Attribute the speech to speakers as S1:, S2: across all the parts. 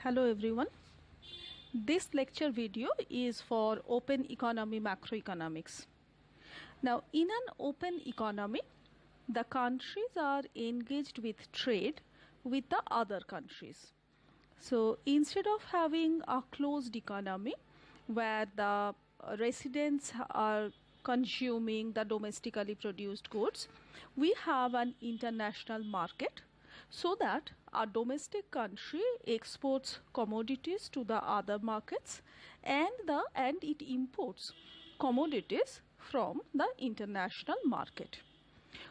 S1: Hello everyone. This lecture video is for open economy macroeconomics. Now, in an open economy, the countries are engaged with trade with the other countries. So, instead of having a closed economy where the residents are consuming the domestically produced goods, we have an international market so that a domestic country exports commodities to the other markets and it imports commodities from the international market.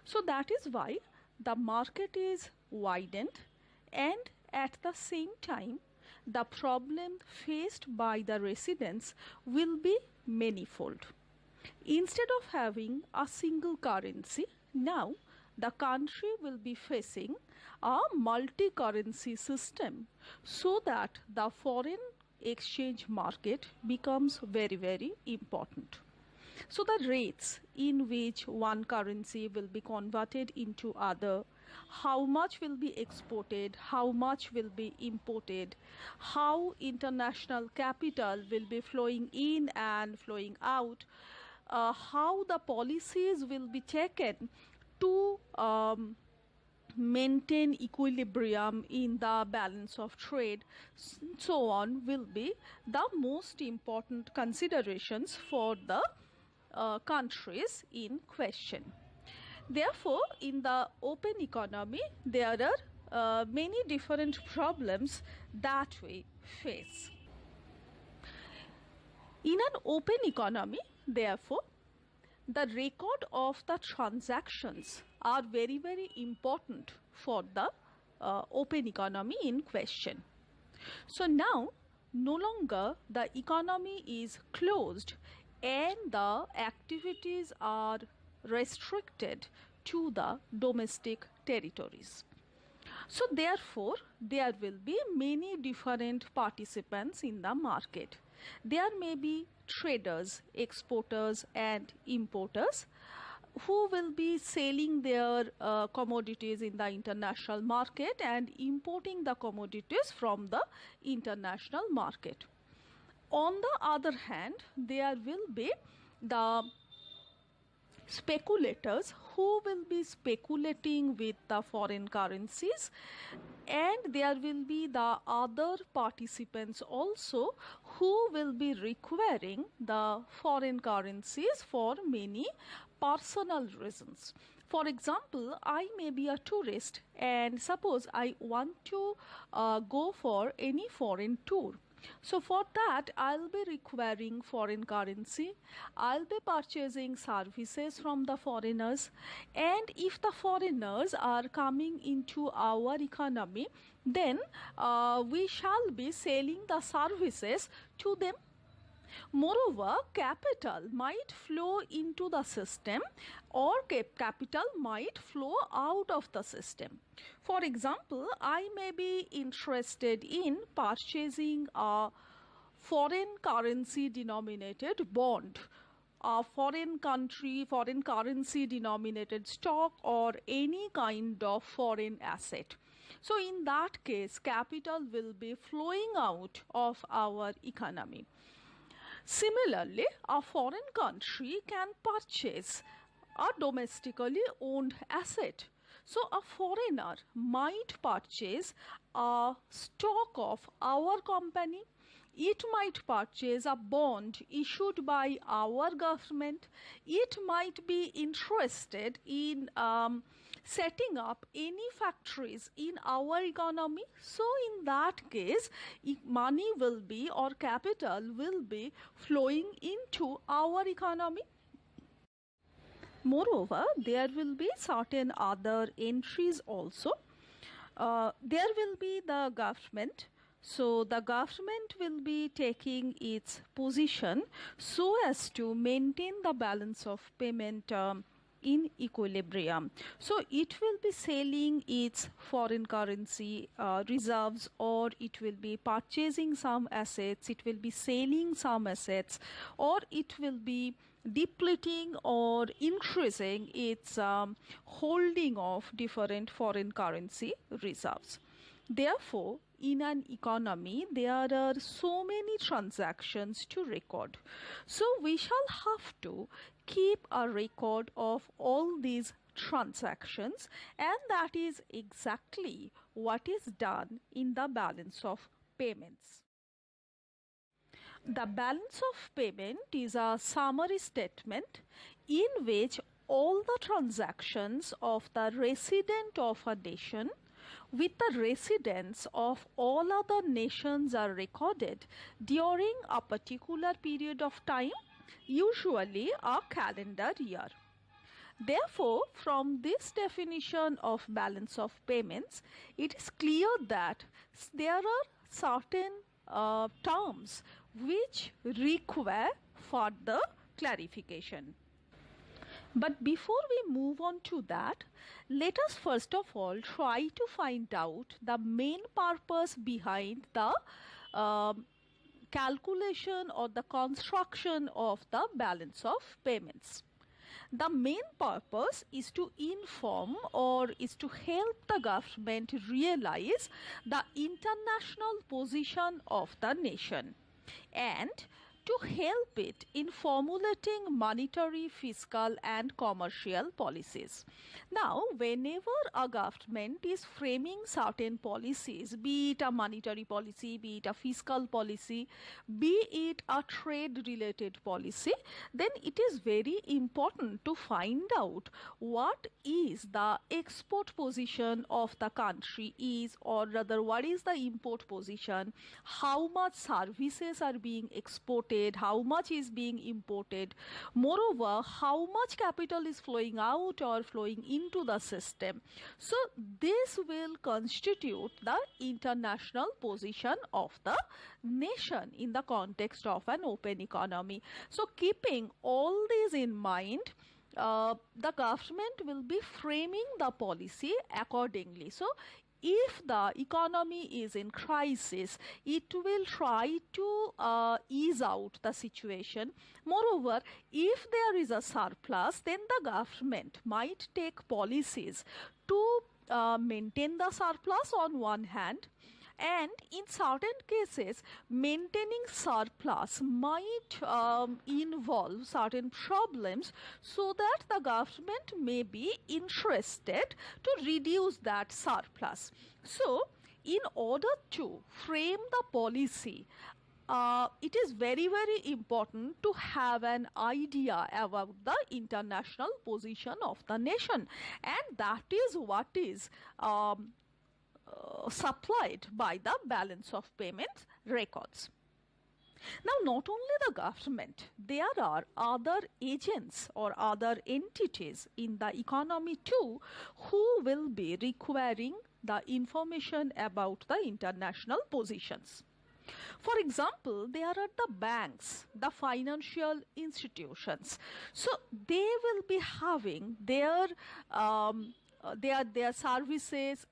S1: So that is why the market is widened, and at the same time the problem faced by the residents will be manifold. Instead of having a single currency, now the country will be facing a multi-currency system so that the foreign exchange market becomes very important. So the rates in which one currency will be converted into other, how much will be exported, how much will be imported, how international capital will be flowing in and flowing out, how the policies will be taken to maintain equilibrium in the balance of trade, so on, will be the most important considerations for the countries in question. Therefore, in the open economy, there are many different problems that we face. In an open economy, therefore, the record of the transactions are very important for the open economy in question. So now, no longer the economy is closed and the activities are restricted to the domestic territories. So therefore, there will be many different participants in the market. There may be traders, exporters and importers who will be selling their commodities in the international market and importing the commodities from the international market. On the other hand, there will be the speculators who will be speculating with the foreign currencies, and there will be the other participants also who will be requiring the foreign currencies for many personal reasons. For example, I may be a tourist and suppose I want to go for any foreign tour. So for that, I'll be requiring foreign currency, I'll be purchasing services from the foreigners, and if the foreigners are coming into our economy, then we shall be selling the services to them. Moreover, capital might flow into the system or capital might flow out of the system. For example, I may be interested in purchasing a foreign currency denominated bond, a foreign currency denominated stock, or any kind of foreign asset. So in that case, capital will be flowing out of our economy. Similarly, a foreign country can purchase a domestically owned asset. So a foreigner might purchase a stock of our company. It might purchase a bond issued by our government. It might be interested in setting up any factories in our economy. So in that case, money will be, or capital will be, flowing into our economy. Moreover, there will be certain other entries also. There will be the government. So the government will be taking its position so as to maintain the balance of payment in equilibrium. So it will be selling its foreign currency reserves, or it will be purchasing some assets, it will be selling some assets, or it will be depleting or increasing its holding of different foreign currency reserves. Therefore, in an economy, there are so many transactions to record. So, we shall have to keep a record of all these transactions, and that is exactly what is done in the balance of payments. The balance of payment is a summary statement in which all the transactions of the resident of a nation with the residents of all other nations are recorded during a particular period of time, usually a calendar year. Therefore, from this definition of balance of payments, it is clear that there are certain terms which require further clarification. But before we move on to that, let us first of all try to find out the main purpose behind the calculation or the construction of the balance of payments. The main purpose is to inform or is to help the government realize the international position of the nation and to help it in formulating monetary, fiscal and commercial policies. Now, whenever a government is framing certain policies, be it a monetary policy, be it a fiscal policy, be it a trade related policy, then it is very important to find out what is the export position of the country is, or rather what is the import position, how much services are being exported, how much is being imported, moreover how much capital is flowing out or flowing into the system. So this will constitute the international position of the nation in the context of an open economy. So keeping all these in mind, the government will be framing the policy accordingly. So if the economy is in crisis, it will try to ease out the situation. Moreover, if there is a surplus, then the government might take policies to maintain the surplus on one hand, and in certain cases maintaining surplus might involve certain problems, so that the government may be interested to reduce that surplus. So in order to frame the policy, it is very important to have an idea about the international position of the nation, and that is what is supplied by the balance of payments records. Now, not only the government, there are other agents or other entities in the economy too who will be requiring the information about the international positions. For example, there are the banks, the financial institutions. So they will be having their services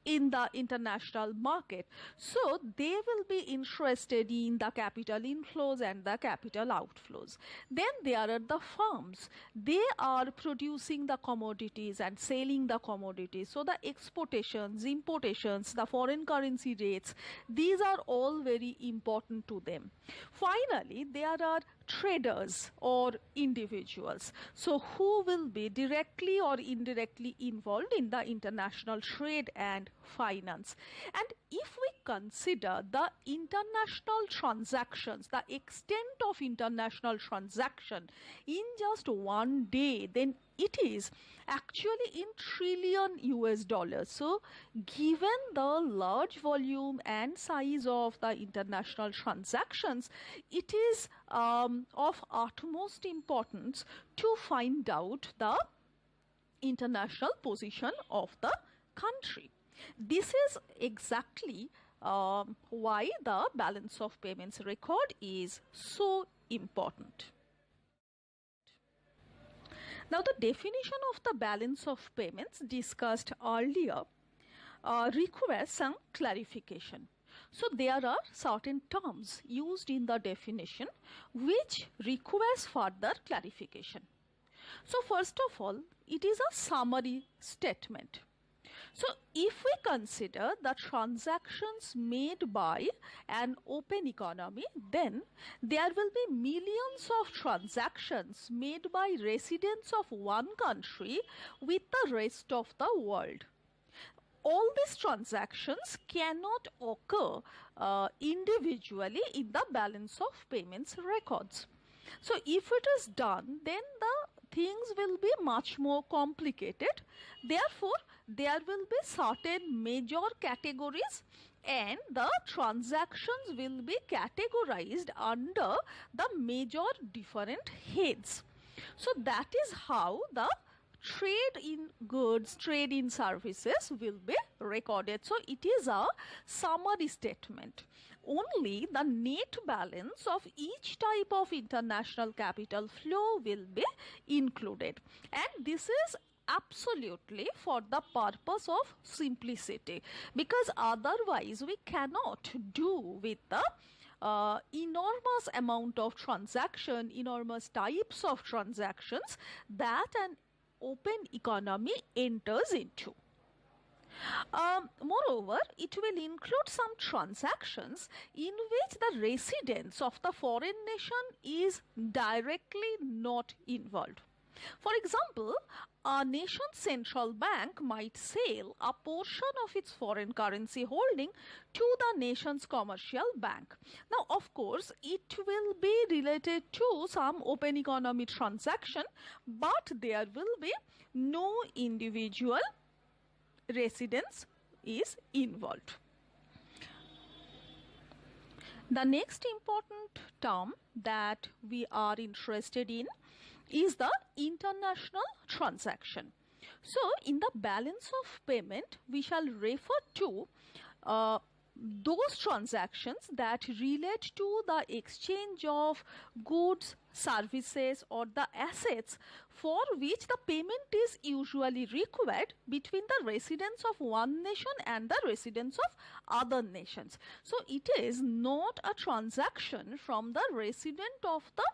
S1: in the international market. So they will be interested in the capital inflows and the capital outflows. Then there are the firms. They are producing the commodities and selling the commodities. So the exportations, importations, the foreign currency rates, these are all very important to them. Finally, there are traders or individuals, so who will be directly or indirectly involved in the international trade and finance. And if we consider the international transactions, the extent of international transaction in just one day, then it is actually in trillion US dollars. So given the large volume and size of the international transactions, it is of utmost importance to find out the international position of the country. This is exactly why the balance of payments record is so important. Now, the definition of the balance of payments discussed earlier requires some clarification. So there are certain terms used in the definition which requires further clarification. So first of all, it is a summary statement. So, if we consider the transactions made by an open economy, then there will be millions of transactions made by residents of one country with the rest of the world. All these transactions cannot occur individually in the balance of payments records. So, if it is done, then the things will be much more complicated. Therefore, there will be certain major categories and the transactions will be categorized under the major different heads. So, that is how the trade in goods, trade in services will be recorded. So, it is a summary statement. Only the net balance of each type of international capital flow will be included, and this is absolutely for the purpose of simplicity, because otherwise we cannot do with the enormous amount of transaction, enormous types of transactions that an open economy enters into. Moreover, it will include some transactions in which the residence of the foreign nation is directly not involved. For example, a nation's central bank might sell a portion of its foreign currency holding to the nation's commercial bank. Now, of course, it will be related to some open economy transaction, but there will be no individual residence is involved. The next important term that we are interested in is the international transaction. So, in the balance of payment, we shall refer to those transactions that relate to the exchange of goods, services, or the assets for which the payment is usually required between the residents of one nation and the residents of other nations. So, it is not a transaction from the resident of the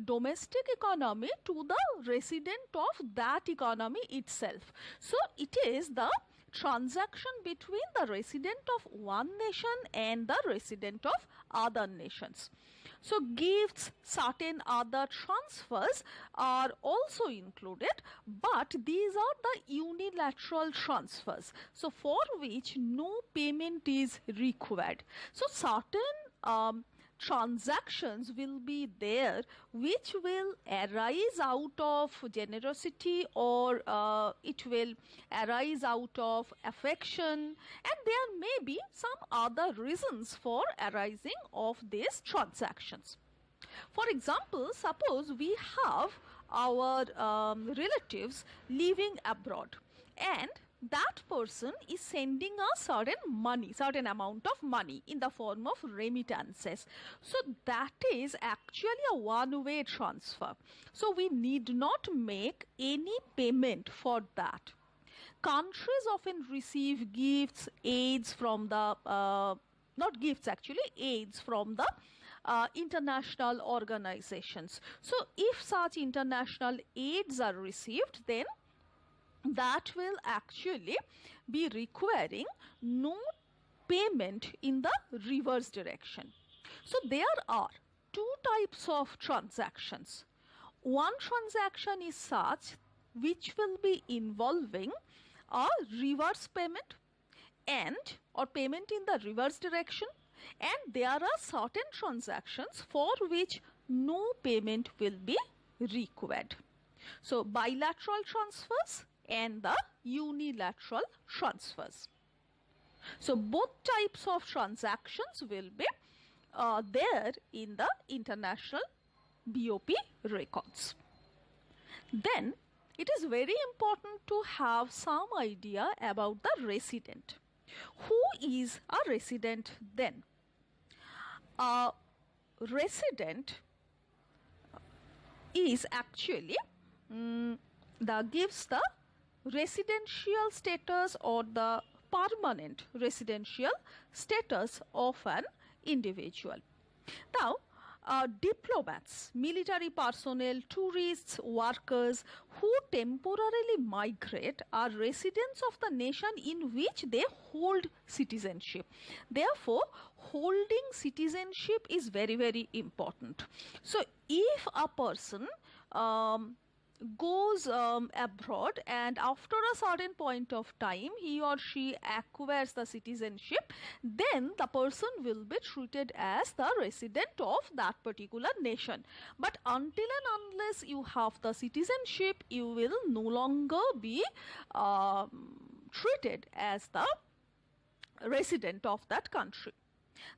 S1: domestic economy to the resident of that economy itself. So, it is the transaction between the resident of one nation and the resident of other nations. So, gifts, certain other transfers are also included, but these are the unilateral transfers, so for which no payment is required. So, certain transactions will be there which will arise out of generosity, or it will arise out of affection, and there may be some other reasons for arising of these transactions. For example, suppose we have our relatives living abroad, and that person is sending us certain amount of money in the form of remittances. So, that is actually a one-way transfer. So, we need not make any payment for that. Countries often receive gifts, aids from the, not gifts actually, aids from the international organizations. So, if such international aids are received, then that will actually be requiring no payment in the reverse direction. So, there are two types of transactions. One transaction is such which will be involving a reverse payment or payment in the reverse direction, and there are certain transactions for which no payment will be required. So, bilateral transfers and the unilateral transfers. So, both types of transactions will be there in the international BOP records. Then, it is very important to have some idea about the resident. Who is a resident then? A resident is actually gives the residential status or the permanent residential status of an individual. Now, diplomats, military personnel, tourists, workers who temporarily migrate are residents of the nation in which they hold citizenship. Therefore, holding citizenship is very, very important. So, if a person goes abroad and after a certain point of time he or she acquires the citizenship, then the person will be treated as the resident of that particular nation. But until and unless you have the citizenship, you will no longer be treated as the resident of that country.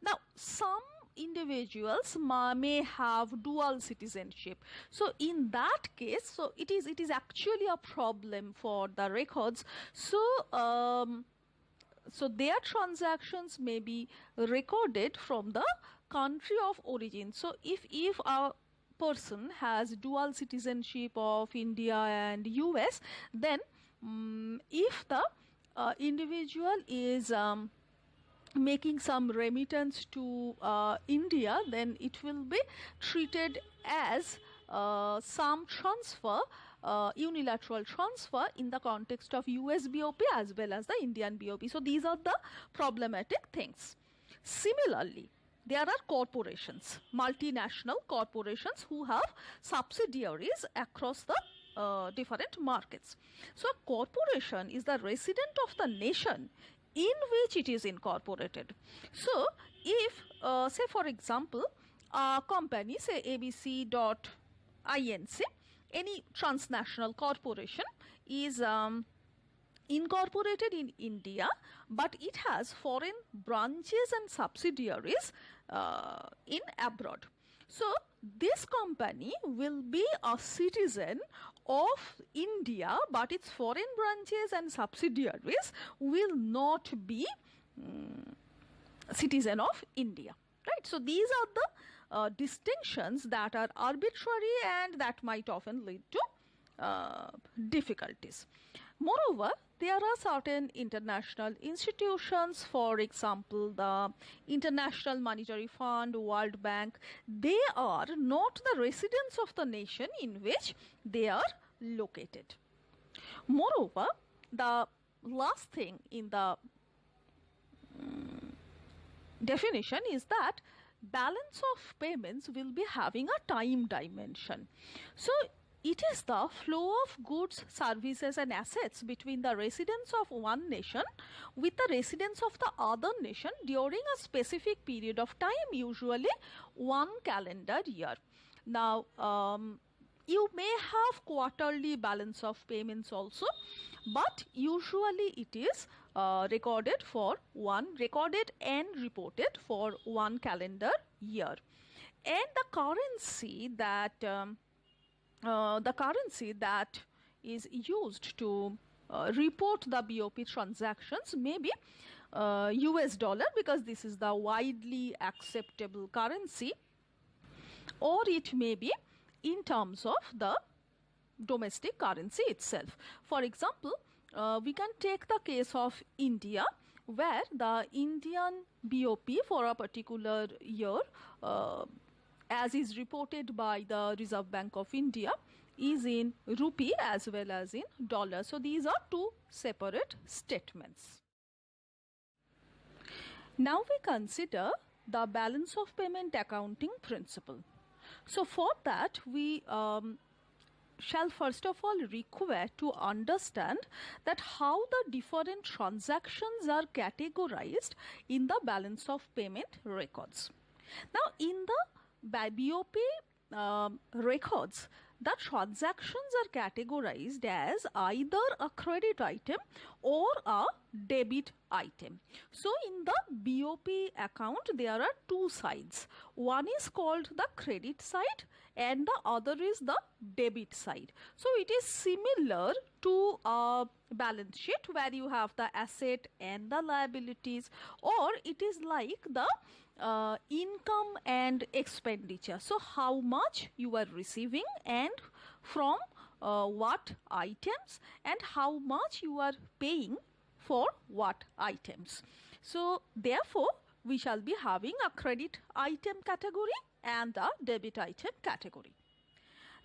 S1: Now, some individuals may have dual citizenship. So in that case, so it is actually a problem for the records. So so their transactions may be recorded from the country of origin. So if a person has dual citizenship of India and US, then if the individual is making some remittance to India, then it will be treated as some transfer, unilateral transfer in the context of US BOP as well as the Indian BOP. So these are the problematic things. Similarly, there are corporations, multinational corporations who have subsidiaries across the different markets. So a corporation is the resident of the nation in which it is incorporated. So if say for example a company, say ABC.Inc., any transnational corporation is incorporated in India, but it has foreign branches and subsidiaries in abroad. So this company will be a citizen of India, but its foreign branches and subsidiaries will not be citizen of India, right? So these are the distinctions that are arbitrary and that might often lead to difficulties. Moreover, there are certain international institutions, for example, the International Monetary Fund, World Bank. They are not the residents of the nation in which they are located. Moreover, the last thing in the definition is that balance of payments will be having a time dimension. So it is the flow of goods, services and assets between the residents of one nation with the residents of the other nation during a specific period of time, usually one calendar year. Now, you may have quarterly balance of payments also, but usually it is recorded and reported for one calendar year. And the currency that is used to report the BOP transactions may be US dollar, because this is the widely acceptable currency, or it may be in terms of the domestic currency itself. For example, we can take the case of India, where the Indian BOP for a particular year, as is reported by the Reserve Bank of India, is in rupee as well as in dollar. So these are two separate statements. Now we consider the balance of payment accounting principle. So for that, we shall first of all require to understand that how the different transactions are categorized in the balance of payment records. Now in the BOP records, the transactions are categorized as either a credit item or a debit item. So in the BOP account, there are two sides. One is called the credit side and the other is the debit side. So it is similar to a balance sheet where you have the asset and the liabilities, or it is like the income and expenditure. So how much you are receiving and from what items, and how much you are paying for what items. So therefore we shall be having a credit item category and the debit item category.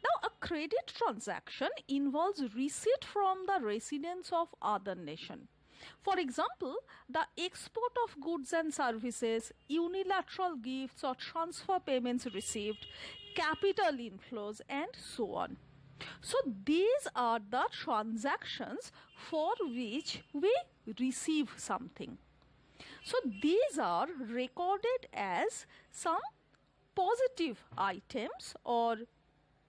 S1: Now, a credit transaction involves receipt from the residents of other nation. For example, the export of goods and services, unilateral gifts or transfer payments received, capital inflows, and so on. So, these are the transactions for which we receive something. So, these are recorded as some positive items or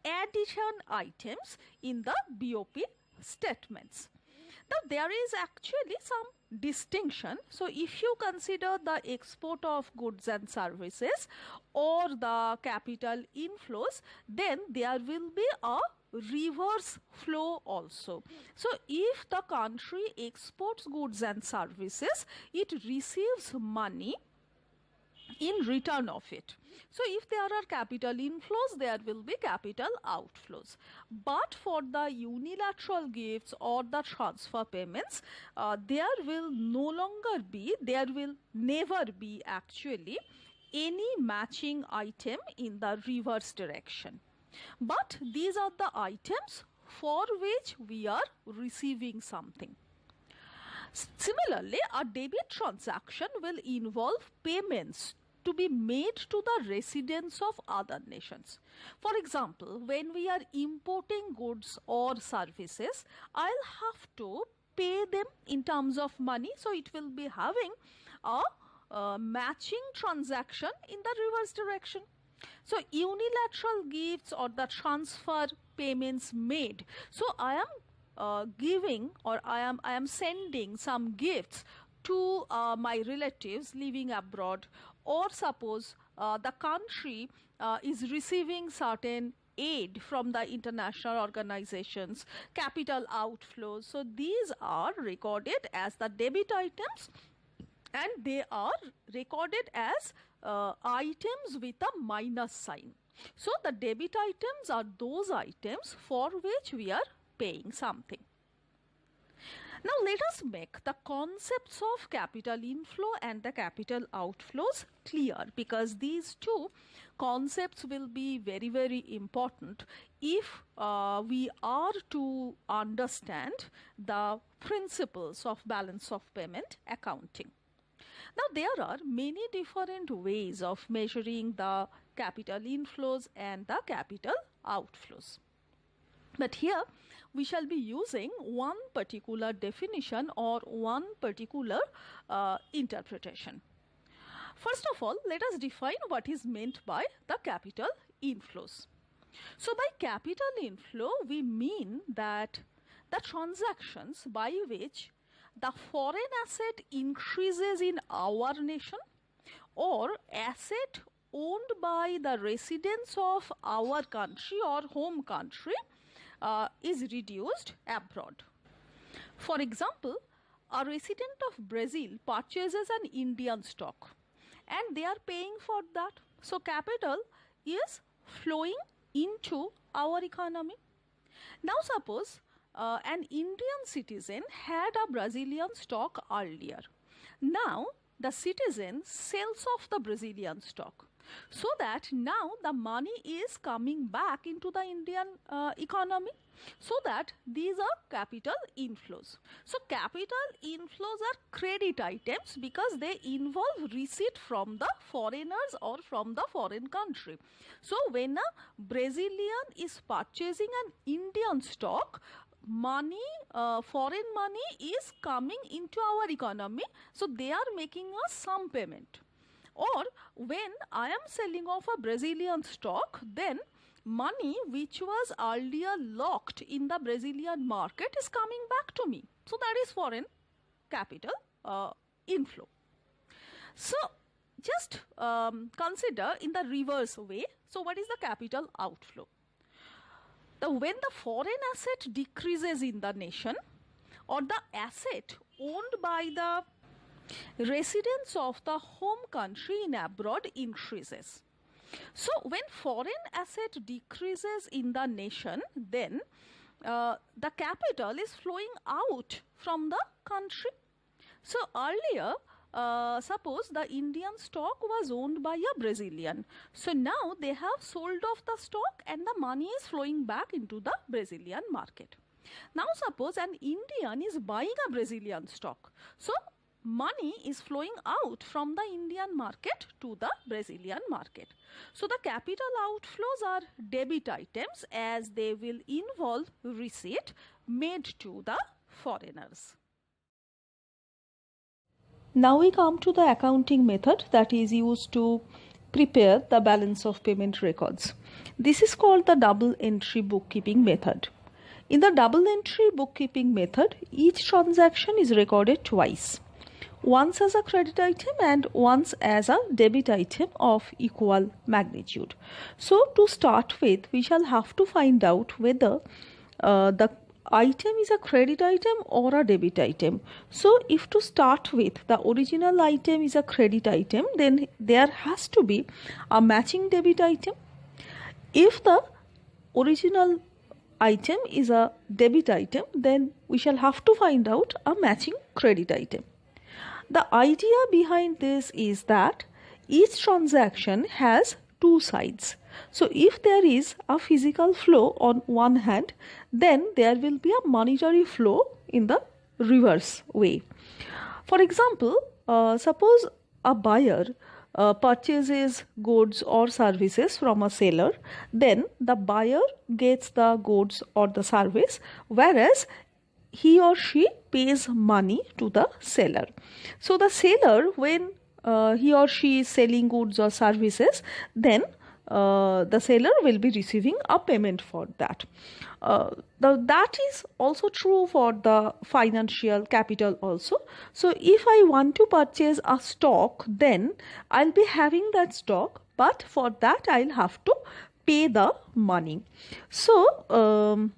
S1: addition items in the BOP statements. Now, there is actually some distinction. So, if you consider the export of goods and services or the capital inflows, then there will be a reverse flow also. So, if the country exports goods and services, it receives money in return of it. So, if there are capital inflows, there will be capital outflows. But for the unilateral gifts or the transfer payments, there will never be actually any matching item in the reverse direction. But these are the items for which we are receiving something. Similarly, a debit transaction will involve payments to be made to the residents of other nations. For example, when we are importing goods or services, I'll have to pay them in terms of money. So, it will be having a matching transaction in the reverse direction. So, unilateral gifts or the transfer payments made. So, I am giving or I am sending some gifts to my relatives living abroad, or suppose the country is receiving certain aid from the international organizations, capital outflows. So, these are recorded as the debit items and they are recorded as items with a minus sign. So, the debit items are those items for which we are paying something. Now, let us make the concepts of capital inflow and the capital outflows clear, because these two concepts will be very, very important if we are to understand the principles of balance of payment accounting. Now, there are many different ways of measuring the capital inflows and the capital outflows. But here we shall be using one particular definition or one particular interpretation. First of all, let us define what is meant by the capital inflows. So, by capital inflow, we mean that the transactions by which the foreign asset increases in our nation or asset owned by the residents of our country or home country is reduced abroad. For example, a resident of Brazil purchases an Indian stock and they are paying for that. So, capital is flowing into our economy. Now, suppose an Indian citizen had a Brazilian stock earlier. Now, the citizen sells off the Brazilian stock, so that now the money is coming back into the Indian economy, so that these are capital inflows. So, capital inflows are credit items because they involve receipt from the foreigners or from the foreign country. So, when a Brazilian is purchasing an Indian stock, money, foreign money is coming into our economy, so they are making us some payment. Or when I am selling off a Brazilian stock, then money which was earlier locked in the Brazilian market is coming back to me. So, that is foreign capital inflow. So, just consider in the reverse way. So, what is the capital outflow? When the foreign asset decreases in the nation or the asset owned by the residents of the home country in abroad increases. So, when foreign asset decreases in the nation, then the capital is flowing out from the country. So, earlier suppose the Indian stock was owned by a Brazilian. So now they have sold off the stock and the money is flowing back into the Brazilian market. Now suppose an Indian is buying a Brazilian stock. So money is flowing out from the Indian market to the Brazilian market. So the capital outflows are debit items as they will involve receipt made to the foreigners. Now we come to the accounting method that is used to prepare the balance of payment records. This is called the double entry bookkeeping method. In the double entry bookkeeping method, each transaction is recorded twice, once as a credit item and once as a debit item of equal magnitude. So to start with, we shall have to find out whether the item is a credit item or a debit item. So if to start with the original item is a credit item, then there has to be a matching debit item. If the original item is a debit item, then we shall have to find out a matching credit item. The idea behind this is that each transaction has two sides. So if there is a physical flow on one hand, then there will be a monetary flow in the reverse way. For example, suppose a buyer purchases goods or services from a seller, then the buyer gets the goods or the service, whereas he or she pays money to the seller. So the seller, when he or she is selling goods or services, then the seller will be receiving a payment for that. That is also true for the financial capital also. So if I want to purchase a stock, then I'll be having that stock, but for that I'll have to pay the money. So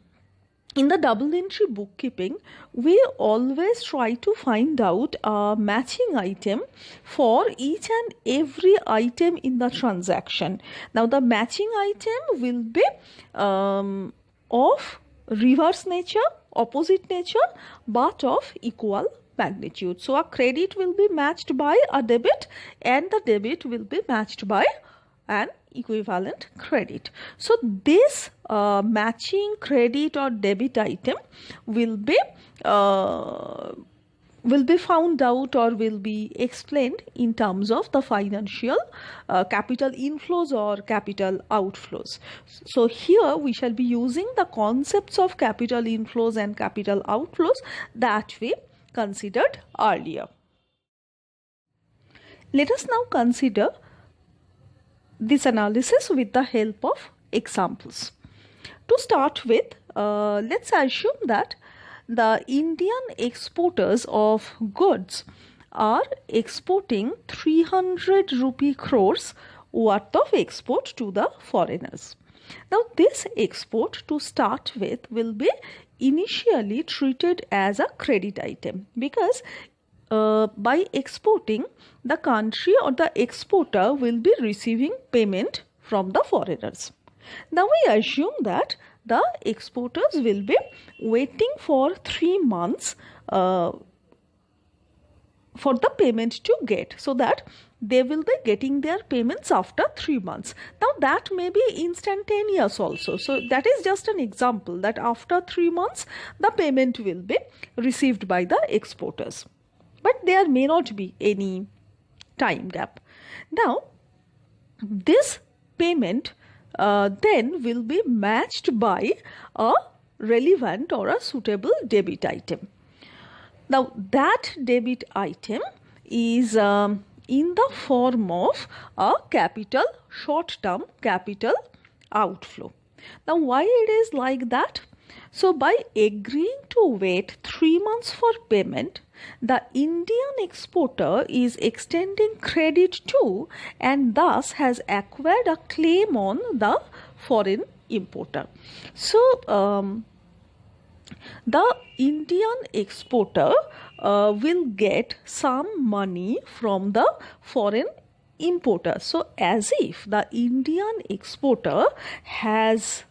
S1: in the double entry bookkeeping, we always try to find out a matching item for each and every item in the transaction. Now the matching item will be of reverse nature, opposite nature, but of equal magnitude. So a credit will be matched by a debit and the debit will be matched by an equivalent credit. So this matching credit or debit item will be found out or will be explained in terms of the financial capital inflows or capital outflows. So here we shall be using the concepts of capital inflows and capital outflows that we considered earlier. Let us now consider this analysis with the help of examples. To start with, let's assume that the Indian exporters of goods are exporting 300 rupee crores worth of export to the foreigners. Now this export to start with will be initially treated as a credit item because by exporting, the country or the exporter will be receiving payment from the foreigners. Now we assume that the exporters will be waiting for 3 months for the payment to get, so that they will be getting their payments after 3 months. Now that may be instantaneous also. So that is just an example that after 3 months the payment will be received by the exporters. But there may not be any time gap. Now this payment then will be matched by a relevant or a suitable debit item. Now that debit item is in the form of a capital short-term capital outflow. Now why it is like that? So by agreeing to wait 3 months for payment, the Indian exporter is extending credit to and thus has acquired a claim on the foreign importer. So the Indian exporter will get some money from the foreign importer. So as if the Indian exporter has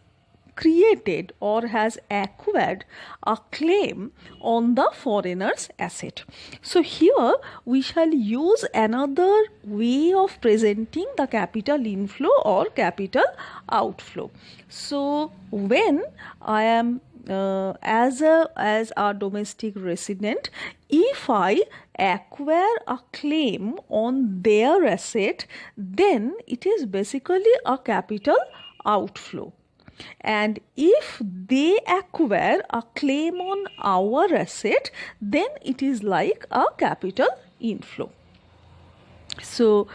S1: created or has acquired a claim on the foreigner's asset. So here we shall use another way of presenting the capital inflow or capital outflow. So when I am as a domestic resident, if I acquire a claim on their asset, then it is basically a capital outflow. And if they acquire a claim on our asset, then it is like a capital inflow. So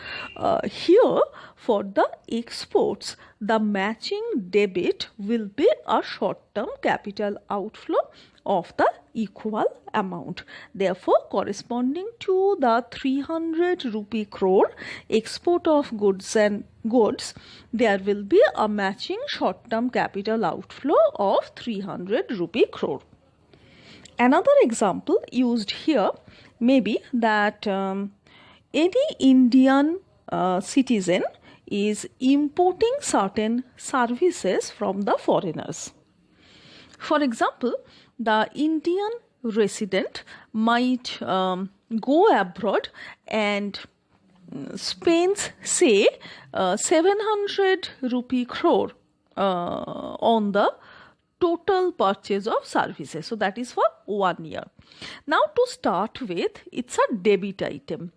S1: here for the exports, the matching debit will be a short-term capital outflow of the equal amount. Therefore, corresponding to the 300 rupee crore export of goods, there will be a matching short-term capital outflow of 300 rupee crore. Another example used here may be that any Indian citizen is importing certain services from the foreigners. For example, the Indian resident might go abroad and spends, say, 700 rupee crore on the total purchase of services. So that is for 1 year. Now to start with, it's a debit item,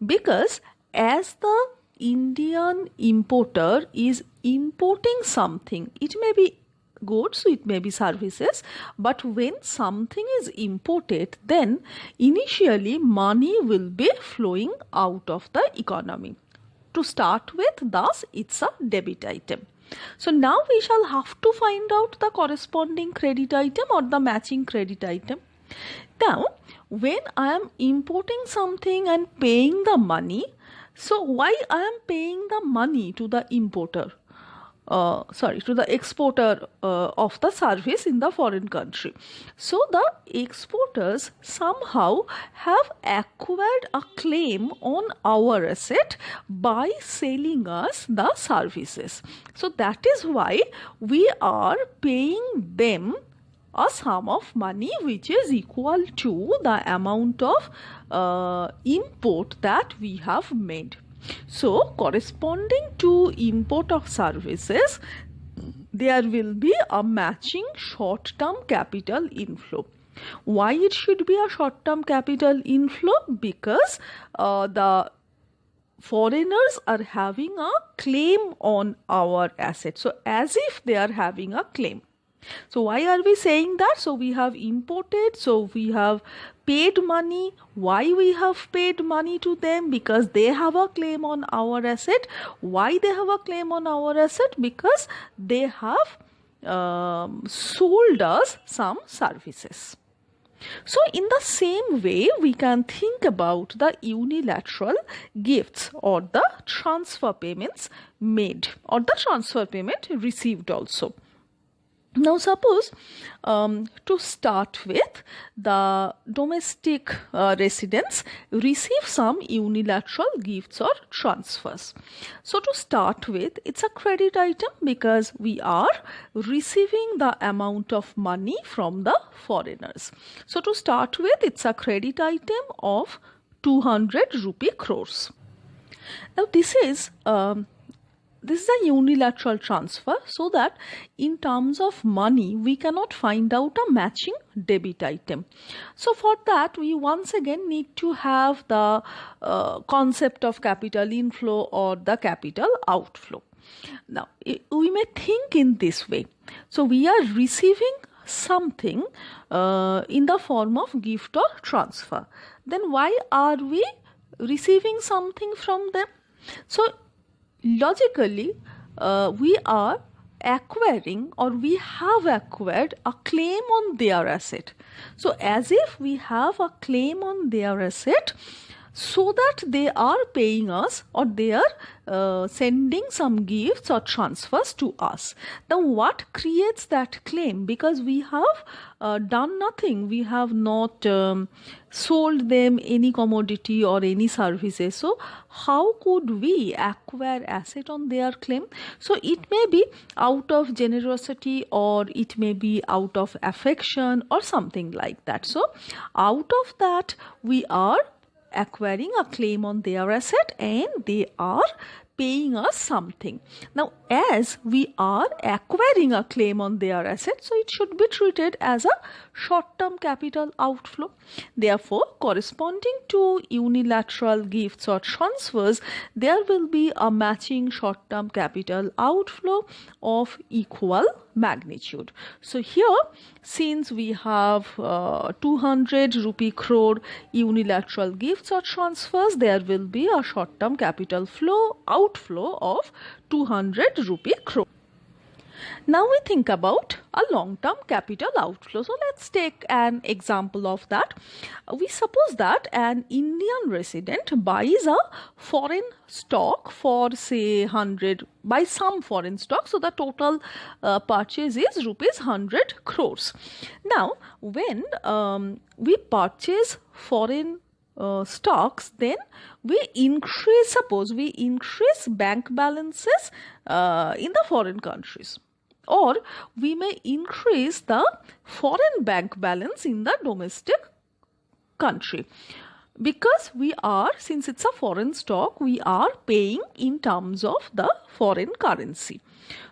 S1: because as the Indian importer is importing something, it may be goods, it may be services, but when something is imported, then initially money will be flowing out of the economy. To start with, thus it's a debit item. So now we shall have to find out the corresponding credit item or the matching credit item. Now, when I am importing something and paying the money, so why I am paying the money to the importer? To the exporter of the service in the foreign country. So the exporters somehow have acquired a claim on our asset by selling us the services. So that is why we are paying them a sum of money which is equal to the amount of import that we have made. So corresponding to import of services, there will be a matching short-term capital inflow. Why it should be a short-term capital inflow? Because the foreigners are having a claim on our assets. So as if they are having a claim. So why are we saying that? So we have imported, so we have paid money. Why we have paid money to them? Because they have a claim on our asset. Why they have a claim on our asset? Because they have sold us some services. So in the same way, we can think about the unilateral gifts or the transfer payments made or the transfer payment received also. Now suppose to start with, the domestic residents receive some unilateral gifts or transfers. So to start with, it's a credit item because we are receiving the amount of money from the foreigners. So to start with, it's a credit item of 200 rupee crores. Now this is a unilateral transfer, so that in terms of money we cannot find out a matching debit item. So for that we once again need to have the concept of capital inflow or the capital outflow. Now we may think in this way. So we are receiving something in the form of gift or transfer. Then why are we receiving something from them? So logically, we are acquiring or we have acquired a claim on their asset. So as if we have a claim on their asset, so that they are paying us, or they are sending some gifts or transfers to us. Now what creates that claim? Because we have done nothing, we have not sold them any commodity or any services, so how could we acquire asset on their claim? So it may be out of generosity, or it may be out of affection or something like that. So out of that we are acquiring a claim on their asset, and they are paying us something. Now as we are acquiring a claim on their asset, so it should be treated as a short-term capital outflow. Therefore, corresponding to unilateral gifts or transfers, there will be a matching short-term capital outflow of equal magnitude. So here, since we have 200 rupee crore unilateral gifts or transfers, there will be a short-term capital outflow of 200 rupee crore. Now we think about a long-term capital outflow. So let's take an example of that. We suppose that an Indian resident buys a foreign stock for say 100, buys some foreign stock, so the total purchase is rupees 100 crores. Now when we purchase foreign stocks, then suppose we increase bank balances in the foreign countries, or we may increase the foreign bank balance in the domestic country, because since it's a foreign stock, we are paying in terms of the foreign currency.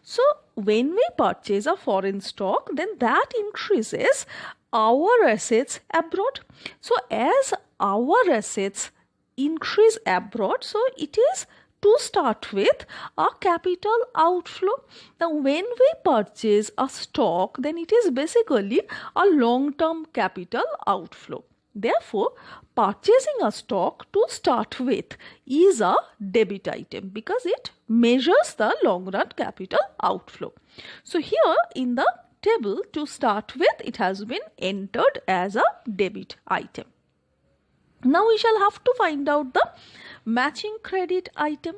S1: So when we purchase a foreign stock, then that increases our assets abroad. So as our assets increase abroad, so it is, to start with, a capital outflow. Now when we purchase a stock, then it is basically a long-term capital outflow. Therefore, purchasing a stock to start with is a debit item, because it measures the long-run capital outflow. So here in the table, to start with, it has been entered as a debit item. Now we shall have to find out the matching credit item.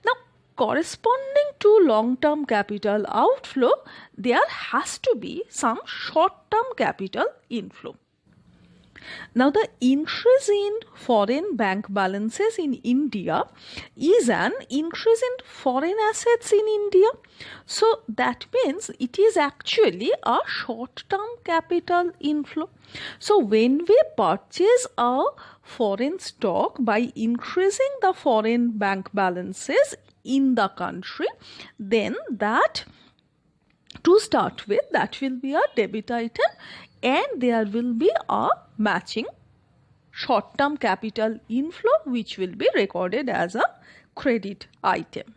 S1: Now corresponding to long-term capital outflow, there has to be some short-term capital inflow. Now the increase in foreign bank balances in India is an increase in foreign assets in India. So that means it is actually a short-term capital inflow. So when we purchase a foreign stock by increasing the foreign bank balances in the country, then that, to start with, that will be a debit item, and there will be a matching short-term capital inflow which will be recorded as a credit item.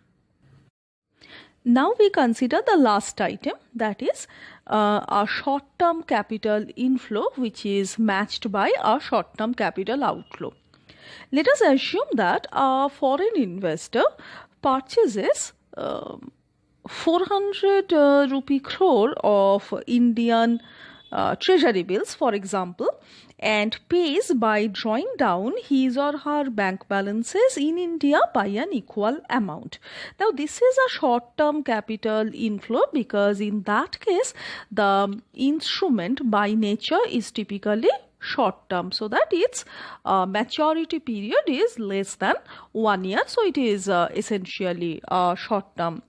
S1: Now we consider the last item, that is a short-term capital inflow which is matched by a short-term capital outflow. Let us assume that a foreign investor purchases 400 rupee crore of Indian treasury bills, for example, and pays by drawing down his or her bank balances in India by an equal amount. Now this is a short-term capital inflow, because in that case the instrument by nature is typically short term, so that its maturity period is less than 1 year. So it is essentially a short term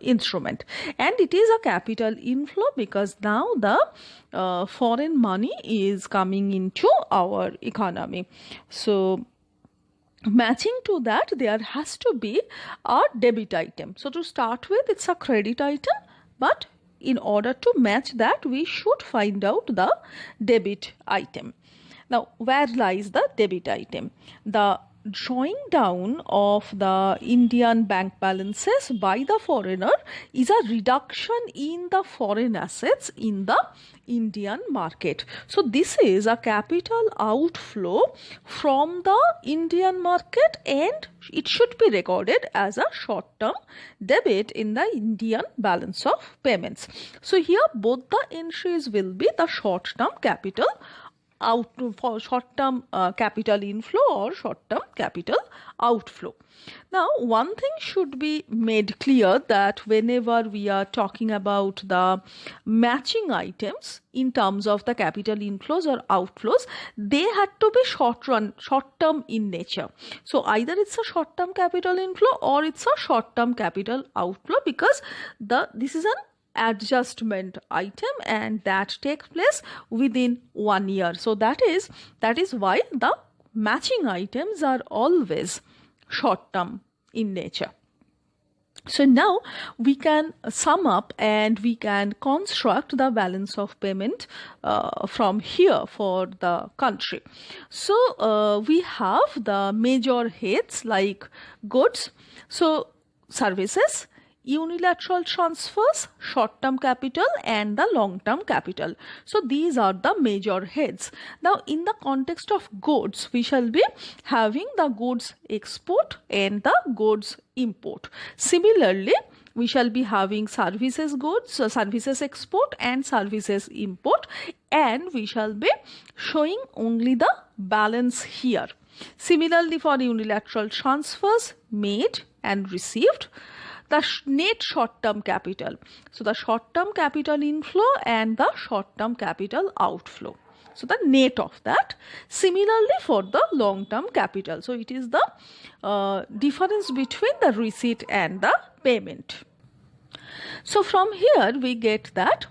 S1: instrument, and it is a capital inflow because now the foreign money is coming into our economy. So matching to that, there has to be a debit item. So to start with, it's a credit item, but in order to match that, we should find out the debit item. Now where lies the debit item? The drawing down of the Indian bank balances by the foreigner is a reduction in the foreign assets in the Indian market. So this is a capital outflow from the Indian market, and it should be recorded as a short-term debit in the Indian balance of payments. So here both the entries will be the short-term capital for short-term capital inflow or short-term capital outflow. Now, one thing should be made clear that whenever we are talking about the matching items in terms of the capital inflows or outflows, they had to be short-term in nature. So either it's a short-term capital inflow or it's a short-term capital outflow, because this is an adjustment item and that takes place within 1 year. So that is why the matching items are always short term in nature. So now we can sum up and we can construct the balance of payment from here for the country. So we have the major heads like goods, so services, unilateral transfers, short-term capital and the long-term capital. So these are the major heads. Now in the context of goods, we shall be having the goods export and the goods import. Similarly, we shall be having services goods, services export and services import, and we shall be showing only the balance here. Similarly, for unilateral transfers made and received, the net short-term capital. So the short-term capital inflow and the short-term capital outflow. So the net of that. Similarly for the long-term capital. So it is the difference between the receipt and the payment. So from here we get that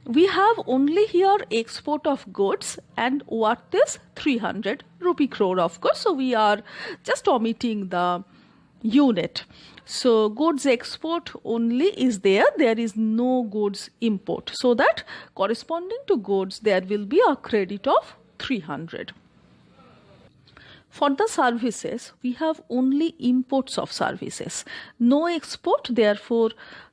S1: we have only here export of goods and worth is 300 rupee crore, of course. So we are just omitting the unit. So goods export only is there is no goods import. So that corresponding to goods there will be a credit of 300. For the services, we have only imports of services, no export, therefore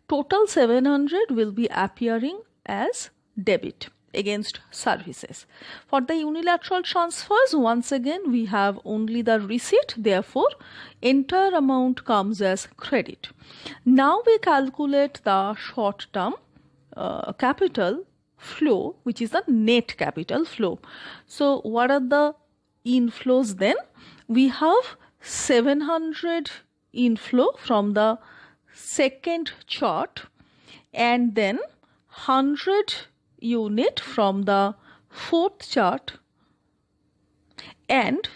S1: total 700 will be appearing as debit against services. For the unilateral transfers, once again we have only the receipt, therefore entire amount comes as credit. Now we calculate the short term capital flow, which is the net capital flow. So what are the inflows then? We have 700 inflow from the second chart and then 100 unit from the fourth chart and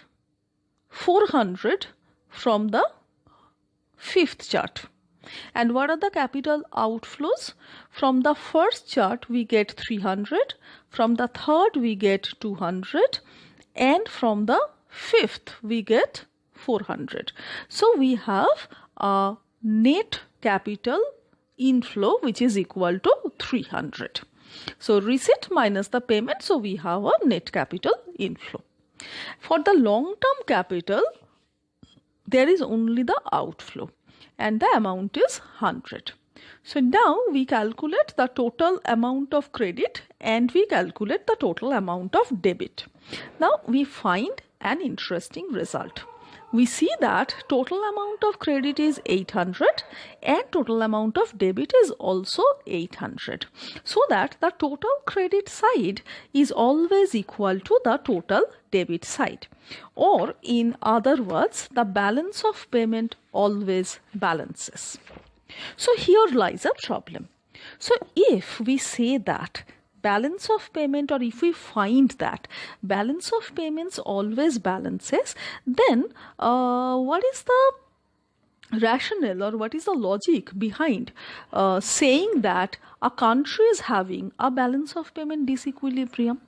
S1: 400 from the fifth chart. And what are the capital outflows? From the first chart we get 300, from the third we get 200 and from the fifth we get 400. So we have a net capital inflow which is equal to 300. So receipt minus the payment, so we have a net capital inflow. For the long-term capital, there is only the outflow and the amount is 100. So now we calculate the total amount of credit and we calculate the total amount of debit. Now we find an interesting result. We see that total amount of credit is 800 and total amount of debit is also 800. So that the total credit side is always equal to the total debit side. Or in other words, the balance of payment always balances. So here lies a problem. So if we say that balance of payment, or if we find that balance of payments always balances, then what is the rationale or what is the logic behind saying that a country is having a balance of payment disequilibrium?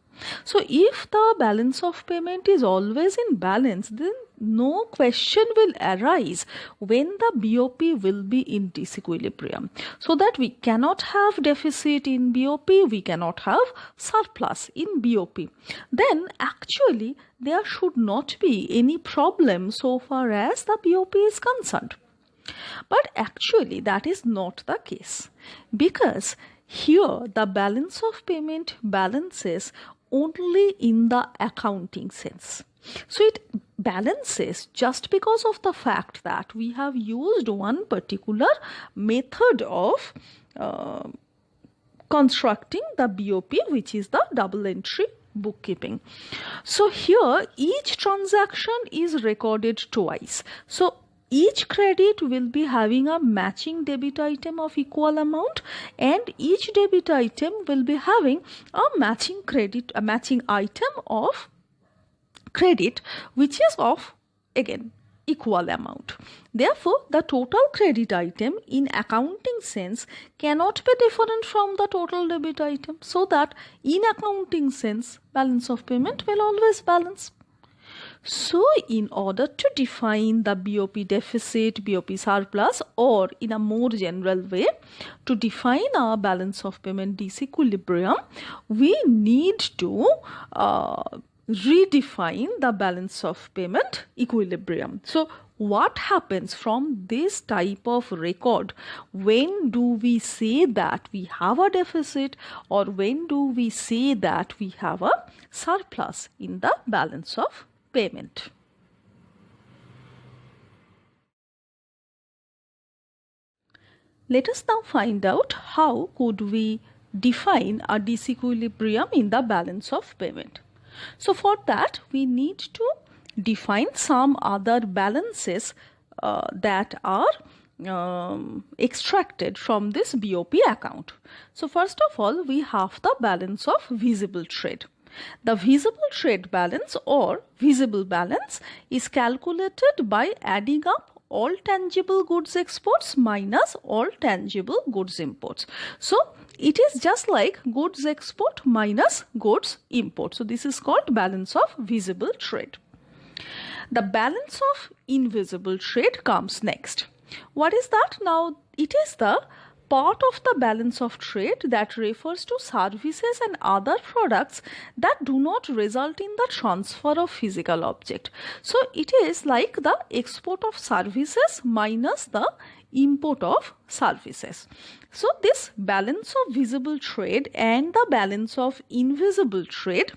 S1: So if the balance of payment is always in balance, then no question will arise when the BOP will be in disequilibrium. So that we cannot have deficit in BOP, we cannot have surplus in BOP. Then actually there should not be any problem so far as the BOP is concerned. But actually that is not the case, because here the balance of payment balances only in the accounting sense. So it balances just because of the fact that we have used one particular method of constructing the BOP, which is the double entry bookkeeping. So here each transaction is recorded twice. So each credit will be having a matching debit item of equal amount, and each debit item will be having a matching item of credit which is of again equal amount. Therefore, the total credit item in accounting sense cannot be different from the total debit item, so that in accounting sense balance of payment will always balance. So in order to define the BOP deficit, BOP surplus, or in a more general way to define our balance of payment disequilibrium, we need to redefine the balance of payment equilibrium. So what happens from this type of record? When do we say that we have a deficit, or when do we say that we have a surplus in the balance of payment? Let us now find out how could we define a disequilibrium in the balance of payment. So for that we need to define some other balances that are extracted from this BOP account. So first of all, we have the balance of visible trade. The visible trade balance or visible balance is calculated by adding up all tangible goods exports minus all tangible goods imports. So it is just like goods export minus goods import. So this is called balance of visible trade. The balance of invisible trade comes next. What is that? Now it is the part of the balance of trade that refers to services and other products that do not result in the transfer of physical object. So it is like the export of services minus the import of services. So this balance of visible trade and the balance of invisible trade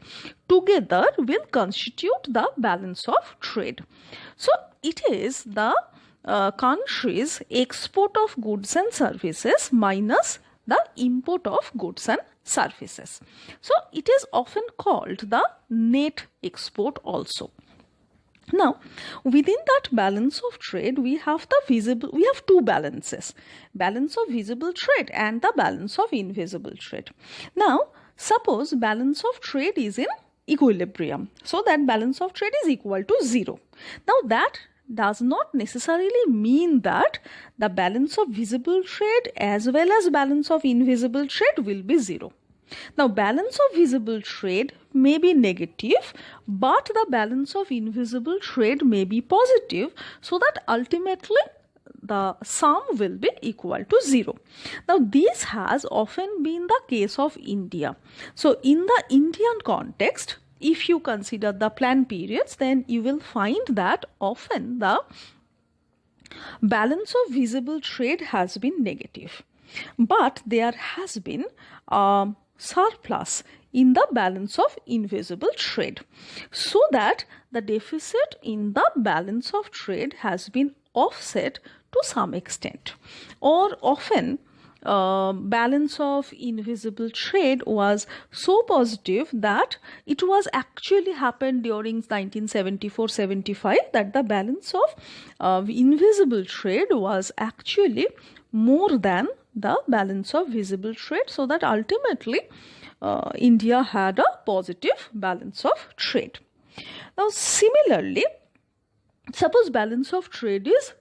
S1: together will constitute the balance of trade. So it is the country's export of goods and services minus the import of goods and services. So it is often called the net export also. Now within that balance of trade we have two balances, balance of visible trade and the balance of invisible trade. Now suppose balance of trade is in equilibrium, so that balance of trade is equal to 0. Now that does not necessarily mean that the balance of visible trade as well as balance of invisible trade will be 0. Now balance of visible trade may be negative, but the balance of invisible trade may be positive, so that ultimately the sum will be equal to 0. Now this has often been the case of India. So in the Indian context, if you consider the plan periods, then you will find that often the balance of visible trade has been negative, but there has been surplus in the balance of invisible trade, so that the deficit in the balance of trade has been offset to some extent. Or often balance of invisible trade was so positive that it was actually happened during 1974-75 that the balance of invisible trade was actually more than the balance of visible trade, so that ultimately India had a positive balance of trade. Now similarly, suppose balance of trade is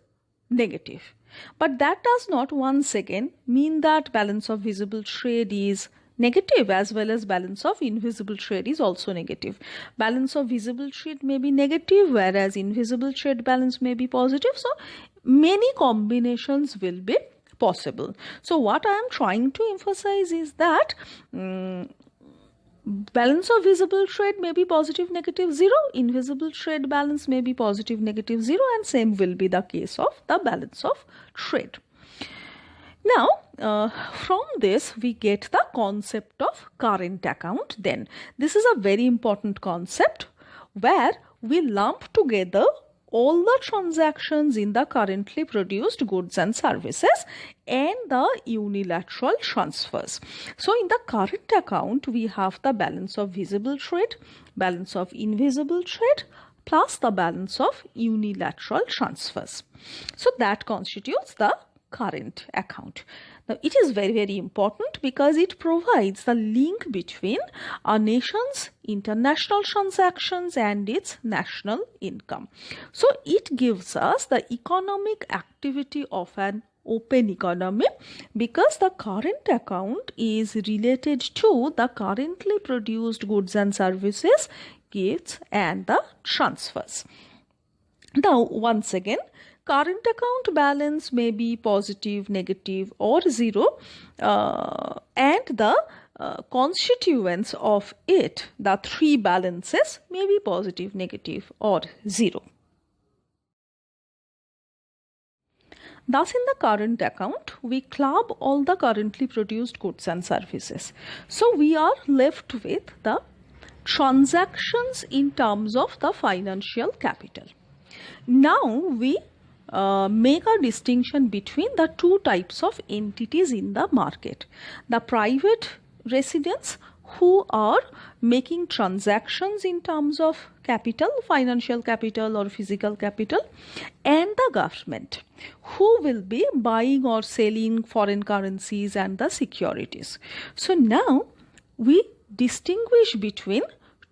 S1: negative, but that does not once again mean that balance of visible trade is negative as well as balance of invisible trade is also negative. Balance of visible trade may be negative whereas invisible trade balance may be positive. So many combinations will be possible. So what I am trying to emphasize is that balance of visible trade may be positive, negative, 0. Invisible trade balance may be positive, negative, 0, and same will be the case of the balance of trade. Now, from this we get the concept of current account. Then this is a very important concept where we lump together all the transactions in the currently produced goods and services and the unilateral transfers. So in the current account, we have the balance of visible trade, balance of invisible trade, plus the balance of unilateral transfers. So that constitutes the current account. Now it is very, very important because it provides the link between a nation's international transactions and its national income. So it gives us the economic activity of an open economy because the current account is related to the currently produced goods and services, gifts and the transfers. Now once again, current account balance may be positive, negative or zero, and the constituents of it, the three balances, may be positive, negative or zero. Thus, in the current account, we club all the currently produced goods and services. So, we are left with the transactions in terms of the financial capital. Now, we make a distinction between the two types of entities in the market. The private residents who are making transactions in terms of capital, financial capital or physical capital, and the government who will be buying or selling foreign currencies and the securities. So now we distinguish between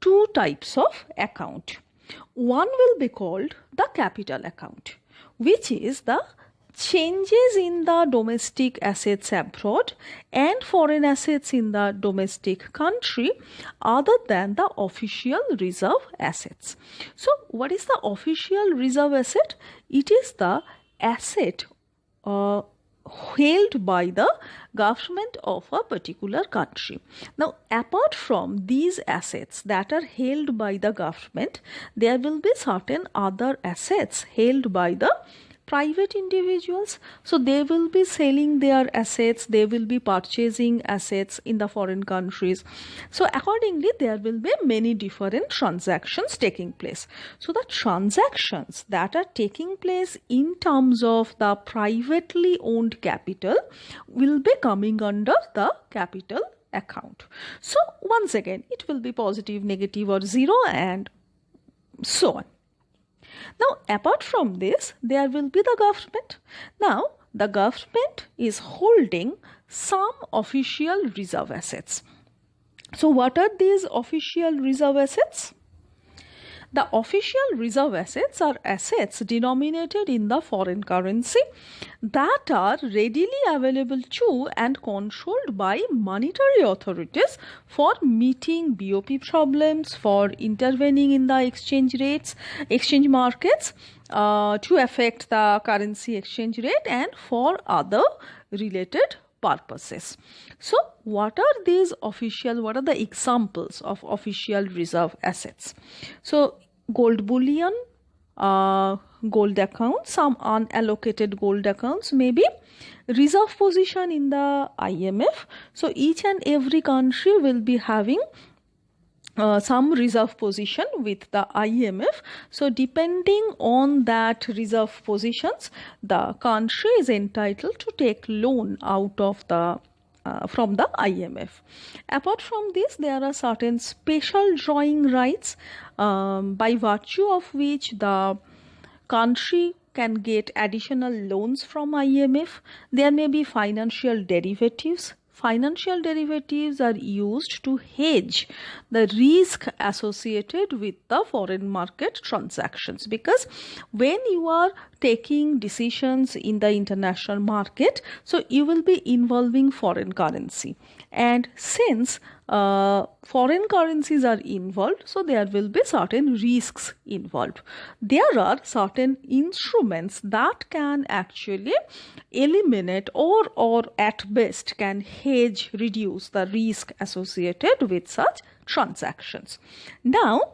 S1: two types of account. One will be called the capital account, which is the changes in the domestic assets abroad and foreign assets in the domestic country other than the official reserve assets. So, what is the official reserve asset? It is the asset held by the government of a particular country. Now, apart from these assets that are held by the government, there will be certain other assets held by the private individuals. So they will be selling their assets, they will be purchasing assets in the foreign countries. So accordingly, there will be many different transactions taking place. So the transactions that are taking place in terms of the privately owned capital will be coming under the capital account. So once again, it will be positive, negative or zero and so on. Now, apart from this, there will be the government. Now, the government is holding some official reserve assets. So, what are these official reserve assets? The official reserve assets are assets denominated in the foreign currency that are readily available to and controlled by monetary authorities for meeting BOP problems, for intervening in the exchange markets to affect the currency exchange rate and for other related purposes. So, what are the examples of official reserve assets? So, gold bullion, gold accounts, some unallocated gold accounts, maybe reserve position in the IMF. So, each and every country will be having some reserve position with the IMF. So, depending on that reserve positions, the country is entitled to take loan out of the from the IMF. Apart from this, there are certain special drawing rights by virtue of which the country can get additional loans from IMF. There may be financial derivatives. Financial derivatives are used to hedge the risk associated with the foreign market transactions, because when you are taking decisions in the international market, so you will be involving foreign currency, and since foreign currencies are involved, so there will be certain risks involved. There are certain instruments that can actually eliminate or at best can reduce the risk associated with such transactions. Now,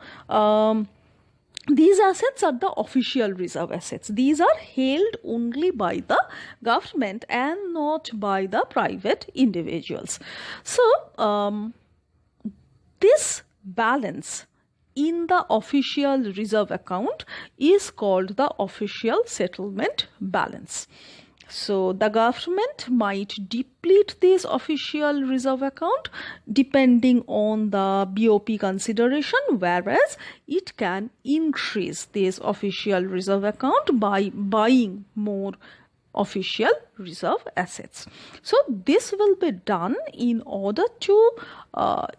S1: these assets are the official reserve assets. These are held only by the government and not by the private individuals. So, this balance in the official reserve account is called the official settlement balance. So the government might deplete this official reserve account depending on the BOP consideration, whereas it can increase this official reserve account by buying more official reserve assets. So this will be done in order to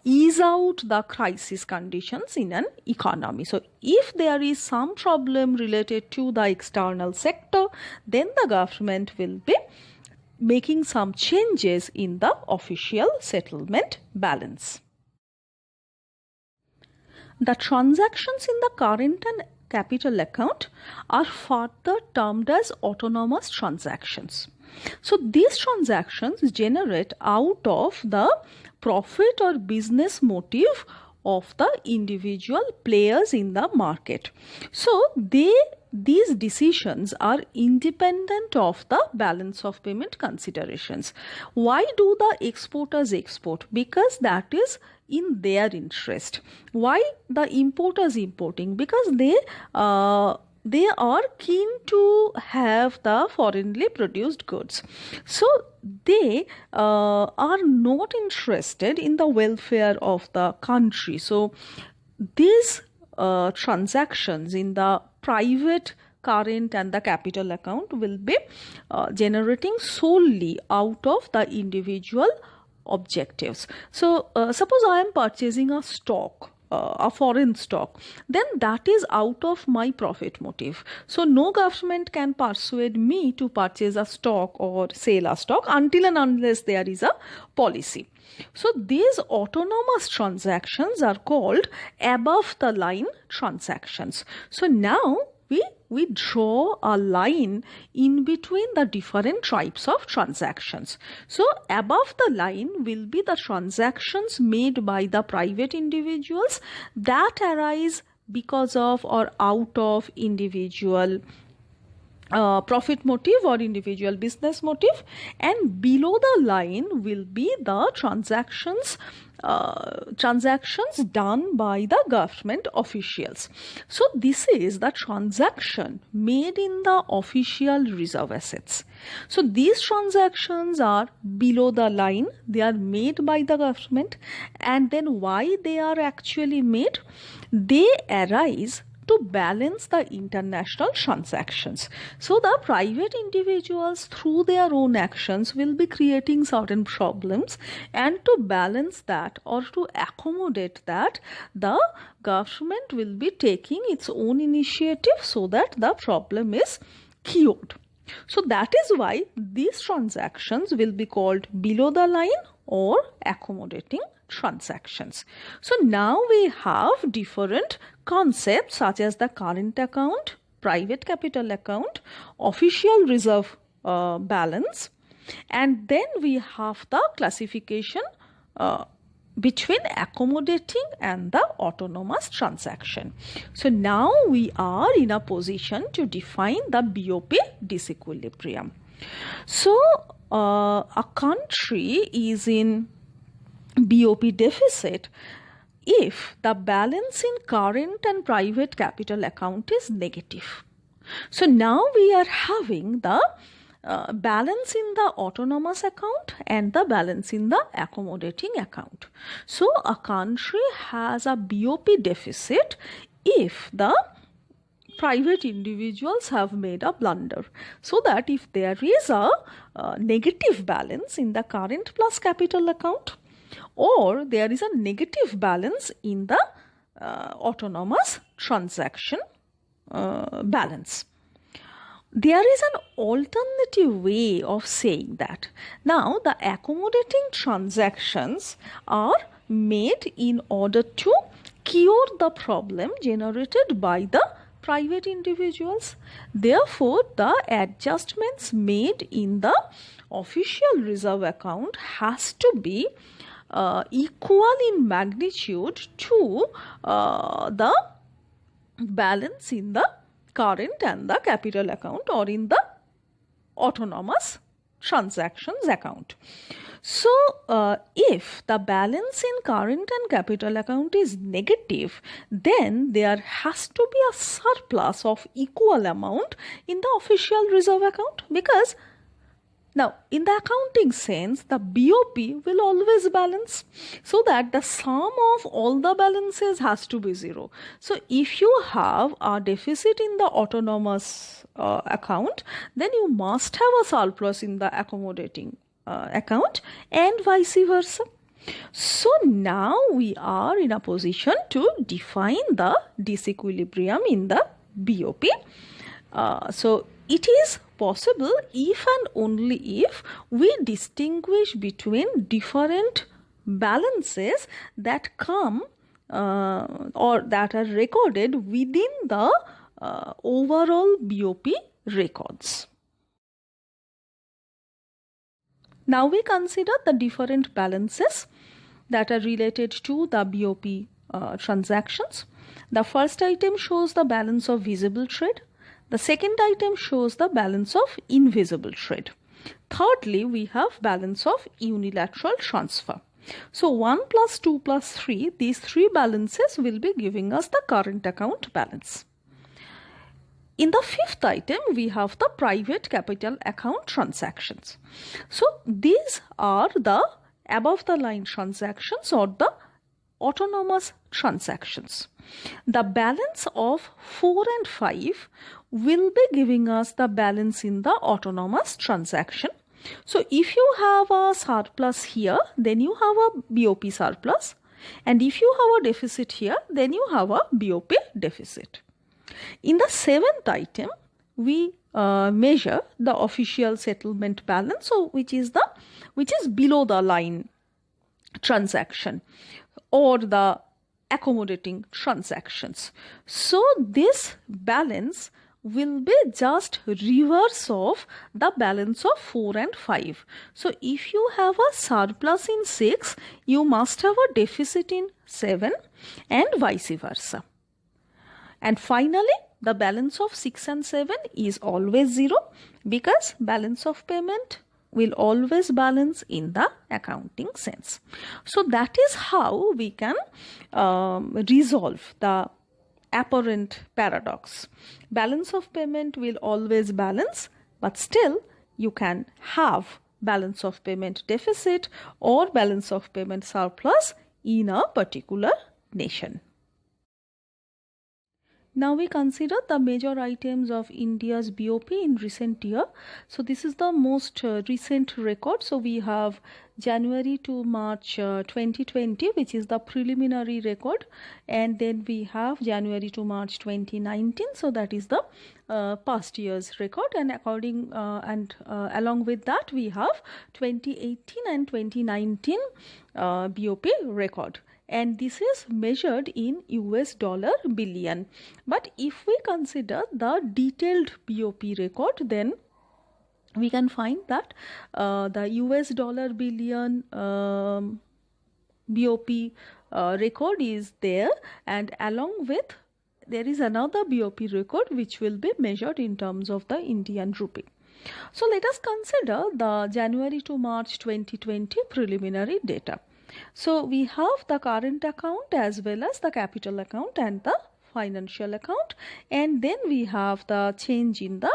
S1: ease out the crisis conditions in an economy. So if there is some problem related to the external sector, then the government will be making some changes in the official settlement balance. The transactions in the current and capital account are further termed as autonomous transactions. So these transactions generate out of the profit or business motive of the individual players in the market. So these decisions are independent of the balance of payment considerations. Why do the exporters export? Because that is in their interest. Why the importers importing? Because they are keen to have the foreignly produced goods. So they are not interested in the welfare of the country. So these transactions in the private current and the capital account will be generating solely out of the individual objectives. So suppose I am purchasing a stock, a foreign stock, then that is out of my profit motive. So no government can persuade me to purchase a stock or sell a stock until and unless there is a policy. So these autonomous transactions are called above the line transactions. So now we draw a line in between the different types of transactions. So above the line will be the transactions made by the private individuals that arise because of or out of individual profit motive or individual business motive, and below the line will be the transactions done by the government officials. So this is the transaction made in the official reserve assets. So these transactions are below the line, they are made by the government, and then why they are actually made? They arise to balance the international transactions. So the private individuals through their own actions will be creating certain problems, and to balance that or to accommodate that, the government will be taking its own initiative so that the problem is cured. So that is why these transactions will be called below the line or accommodating transactions. So now we have different concepts such as the current account, private capital account, official reserve balance, and then we have the classification between accommodating and the autonomous transaction. So now we are in a position to define the BOP disequilibrium. So a country is in BOP deficit if the balance in current and private capital account is negative. So now we are having the balance in the autonomous account and the balance in the accommodating account. So a country has a BOP deficit if the private individuals have made a blunder. So that if there is a negative balance in the current plus capital account, or there is a negative balance in the autonomous transaction balance. There is an alternative way of saying that. Now, the accommodating transactions are made in order to cure the problem generated by the private individuals. Therefore, the adjustments made in the official reserve account has to be equal in magnitude to the balance in the current and the capital account or in the autonomous transactions account. So, if the balance in current and capital account is negative, then there has to be a surplus of equal amount in the official reserve account, because now in the accounting sense the BOP will always balance, so that the sum of all the balances has to be zero. So if you have a deficit in the autonomous account, then you must have a surplus in the accommodating account, and vice versa. So now we are in a position to define the disequilibrium in the BOP. So it is possible if and only if we distinguish between different balances that come or that are recorded within the overall BOP records. Now we consider the different balances that are related to the BOP transactions. The first item shows the balance of visible trade. The second item shows the balance of invisible trade. Thirdly, we have balance of unilateral transfer. So 1 plus 2 plus 3, these three balances will be giving us the current account balance. In the fifth item, we have the private capital account transactions. So these are the above the line transactions or the autonomous transactions. The balance of 4 and 5 will be giving us the balance in the autonomous transaction. So if you have a surplus here, then you have a BOP surplus, and if you have a deficit here, then you have a BOP deficit. In the seventh item, we measure the official settlement balance, so which is below the line transaction or the accommodating transactions. So this balance will be just reverse of the balance of 4 and 5. So if you have a surplus in 6, you must have a deficit in 7, and vice versa. And finally, the balance of 6 and 7 is always 0, because balance of payment will always balance in the accounting sense. So that is how we can resolve the apparent paradox. Balance of payment will always balance, but still you can have balance of payment deficit or balance of payment surplus in a particular nation. Now we consider the major items of India's BOP in recent year. So this is the most recent record. So we have January to March 2020, which is the preliminary record, and then we have January to March 2019. So that is the past year's record, and along with that we have 2018 and 2019 BOP record. And this is measured in US dollar billion. But if we consider the detailed BOP record, then we can find that the US dollar billion BOP record is there, and along with there is another BOP record which will be measured in terms of the Indian rupee. So let us consider the January to March 2020 preliminary data. So we have the current account as well as the capital account and the financial account, and then we have the change in the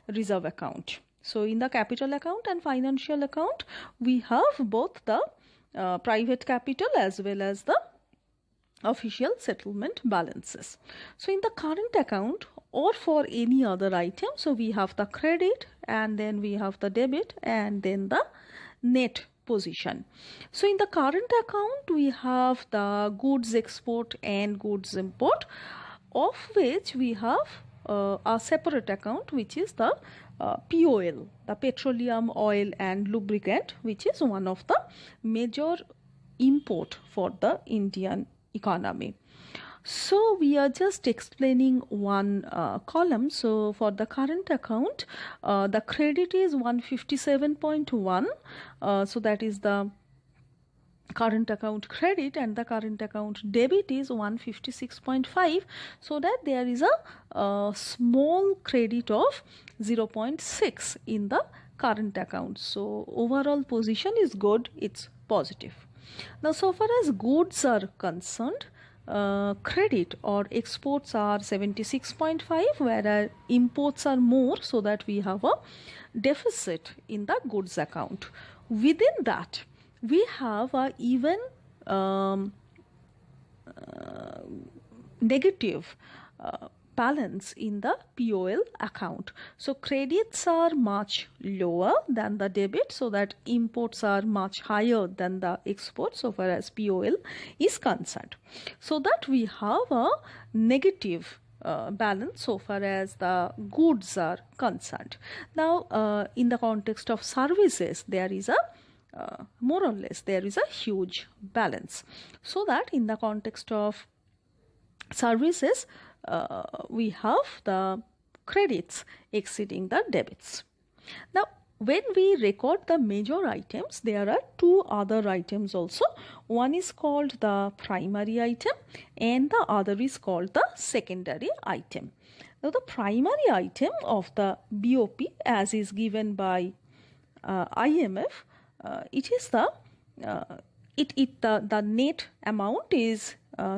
S1: reserve account. So in the capital account and financial account, we have both the private capital as well as the official settlement balances. So in the current account or for any other item, so we have the credit, and then we have the debit, and then the net position. So in the current account, we have the goods export and goods import, of which we have a separate account, which is the POL, the petroleum, oil and lubricant, which is one of the major import for the Indian economy. So we are just explaining one column. So for the current account, the credit is 157.1. So that is the current account credit, and the current account debit is 156.5. So that there is a small credit of 0.6 in the current account. So overall position is good, it's positive. Now, so far as goods are concerned, credit or exports are 76.5, whereas imports are more, so that we have a deficit in the goods account. Within that, we have a even negative balance in the POL account. So credits are much lower than the debit, so that imports are much higher than the exports so far as POL is concerned. So that we have a negative balance so far as the goods are concerned. Now, in the context of services, there is a more or less there is a huge balance. So that in the context of services, we have the credits exceeding the debits. Now, when we record the major items, there are two other items also. One is called the primary item and the other is called the secondary item. Now, the primary item of the BOP, as is given by IMF, it is the net amount is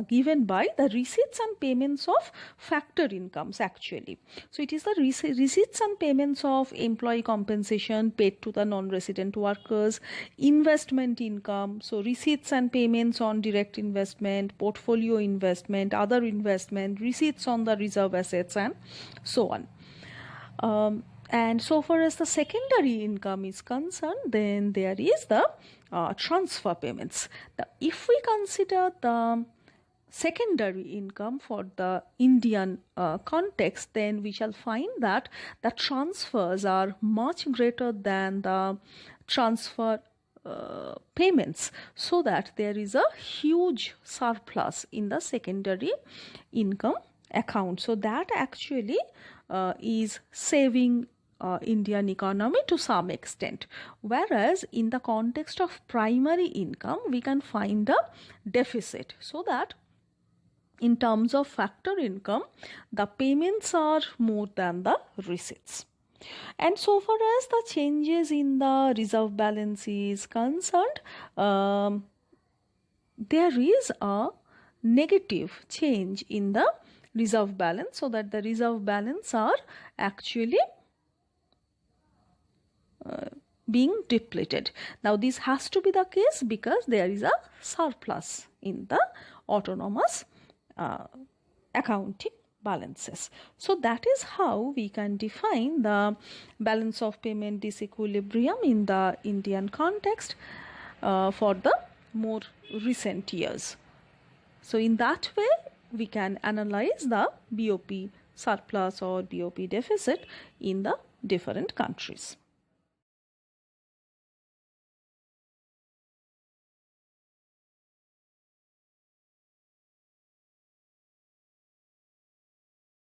S1: given by the receipts and payments of factor incomes actually. So it is the receipts and payments of employee compensation paid to the non-resident workers, investment income, so receipts and payments on direct investment, portfolio investment, other investment, receipts on the reserve assets, and so on. And so far as the secondary income is concerned, then there is the transfer payments. If we consider the secondary income for the Indian context, then we shall find that the transfers are much greater than the transfer payments, so that there is a huge surplus in the secondary income account. So that actually is saving Indian economy to some extent, whereas in the context of primary income we can find a deficit, so that in terms of factor income the payments are more than the receipts. And so far as the changes in the reserve balance is concerned, there is a negative change in the reserve balance, so that the reserve balance are actually being depleted. Now this has to be the case because there is a surplus in the autonomous accounting balances. So that is how we can define the balance of payment disequilibrium in the Indian context for the more recent years. So in that way we can analyze the BOP surplus or BOP deficit in the different countries.